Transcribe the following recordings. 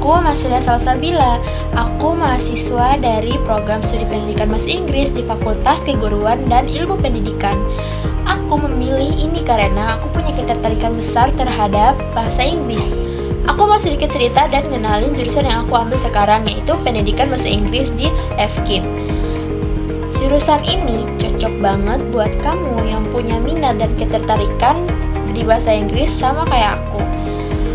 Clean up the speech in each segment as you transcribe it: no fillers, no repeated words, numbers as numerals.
Aku Masda Salsabila. Aku mahasiswa dari program studi pendidikan bahasa Inggris di Fakultas Keguruan dan Ilmu Pendidikan. Aku memilih ini karena aku punya ketertarikan besar terhadap bahasa Inggris. Aku mau sedikit cerita dan ngenalin jurusan yang aku ambil sekarang, yaitu pendidikan bahasa Inggris di FKIP. Jurusan ini cocok banget buat kamu yang punya minat dan ketertarikan di bahasa Inggris sama kayak aku.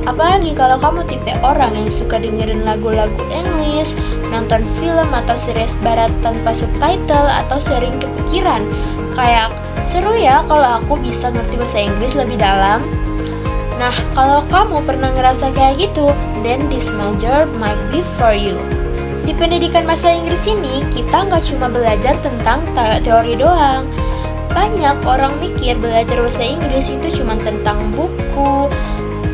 Apalagi kalau kamu tipe orang yang suka dengerin lagu-lagu English, nonton film atau series barat tanpa subtitle, atau sering kepikiran kayak, seru ya kalau aku bisa ngerti bahasa Inggris lebih dalam. Nah, kalau kamu pernah ngerasa kayak gitu, then this major might be for you. Di pendidikan bahasa Inggris ini, kita nggak cuma belajar tentang teori doang. Banyak orang mikir belajar bahasa Inggris itu cuma tentang buku,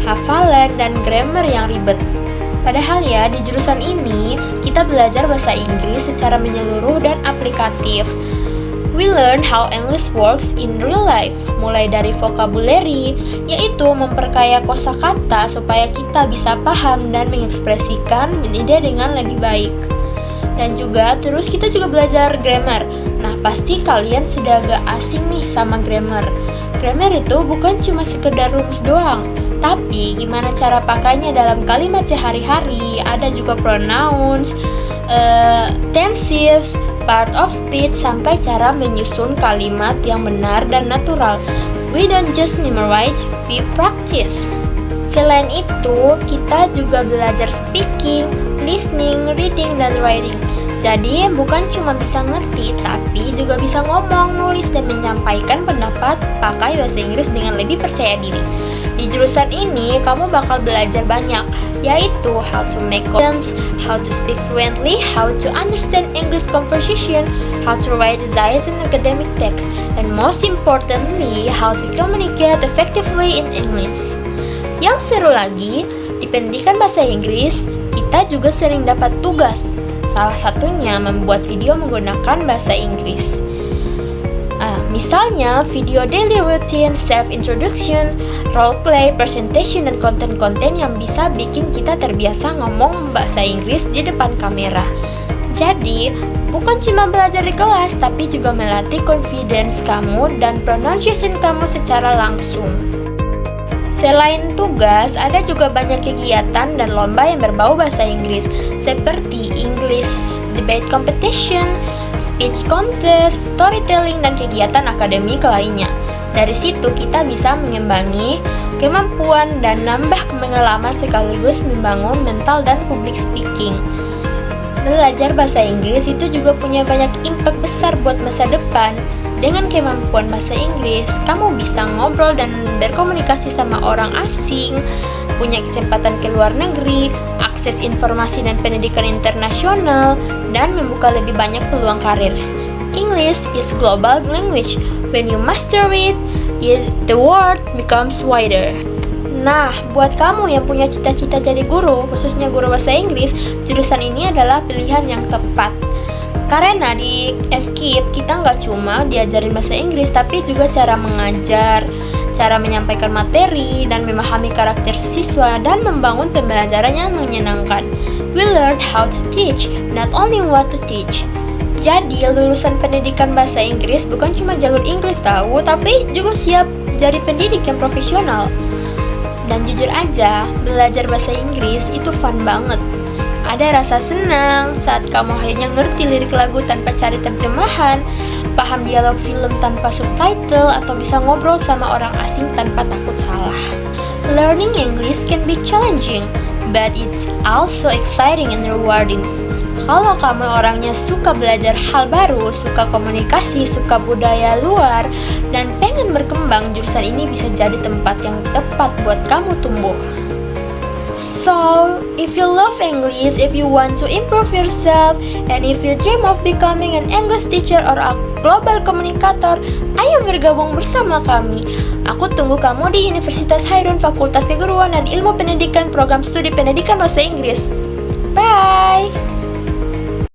hafalan, dan grammar yang ribet. Padahal ya, di jurusan ini, kita belajar bahasa Inggris secara menyeluruh dan aplikatif. We learn how English works in real life, mulai dari vocabulary, yaitu memperkaya kosakata supaya kita bisa paham dan mengekspresikan ide dengan lebih baik. Dan juga, terus kita juga belajar grammar. Nah, pasti kalian sudah agak asing nih sama grammar. Grammar itu bukan cuma sekedar rumus doang, tapi gimana cara pakainya dalam kalimat sehari-hari. Ada juga pronouns, tenses, part of speech, sampai cara menyusun kalimat yang benar dan natural. We don't just memorize, we practice. Selain itu, kita juga belajar speaking, listening, reading, dan writing. Jadi, bukan cuma bisa ngerti, tapi juga bisa ngomong, nulis, dan menyampaikan pendapat pakai bahasa Inggris dengan lebih percaya diri. Di jurusan ini, kamu bakal belajar banyak, yaitu how to make sense, how to speak fluently, how to understand English conversation, how to write essays and academic text, and most importantly, how to communicate effectively in English. Yang seru lagi, di pendidikan bahasa Inggris, kita juga sering dapat tugas. Salah satunya membuat video menggunakan bahasa Inggris. Misalnya video daily routine, self-introduction, role play, presentation, dan konten-konten yang bisa bikin kita terbiasa ngomong bahasa Inggris di depan kamera. Jadi, bukan cuma belajar di kelas, tapi juga melatih confidence kamu dan pronunciation kamu secara langsung. Selain tugas, ada juga banyak kegiatan dan lomba yang berbau bahasa Inggris, seperti English debate competition, speech contest, storytelling, dan kegiatan akademik lainnya. Dari situ kita bisa mengimbangi kemampuan dan nambah pengalaman sekaligus membangun mental dan public speaking. Belajar bahasa Inggris itu juga punya banyak impact besar buat masa depan. Dengan kemampuan bahasa Inggris, kamu bisa ngobrol dan berkomunikasi sama orang asing, punya kesempatan ke luar negeri, akses informasi dan pendidikan internasional, dan membuka lebih banyak peluang karir. English is global language. When you master it, the world becomes wider. Nah, buat kamu yang punya cita-cita jadi guru, khususnya guru bahasa Inggris, jurusan ini adalah pilihan yang tepat. Karena di FKIP kita nggak cuma diajarin bahasa Inggris, tapi juga cara mengajar, cara menyampaikan materi, dan memahami karakter siswa, dan membangun pembelajaran yang menyenangkan. We learn how to teach, not only what to teach. Jadi, lulusan pendidikan bahasa Inggris bukan cuma jago Inggris tahu, tapi juga siap jadi pendidik yang profesional. Dan jujur aja, belajar bahasa Inggris itu fun banget. Ada rasa senang saat kamu akhirnya ngerti lirik lagu tanpa cari terjemahan, paham dialog film tanpa subtitle, atau bisa ngobrol sama orang asing tanpa takut salah. Learning English can be challenging, but it's also exciting and rewarding. Kalau kamu orangnya suka belajar hal baru, suka komunikasi, suka budaya luar, dan pengen berkembang, jurusan ini bisa jadi tempat yang tepat buat kamu tumbuh. So, if you love English, if you want to improve yourself, and if you dream of becoming an English teacher or a global communicator, ayo bergabung bersama kami. Aku tunggu kamu di Universitas Hairun Fakultas Keguruan dan Ilmu Pendidikan Program Studi Pendidikan Bahasa Inggris. Bye!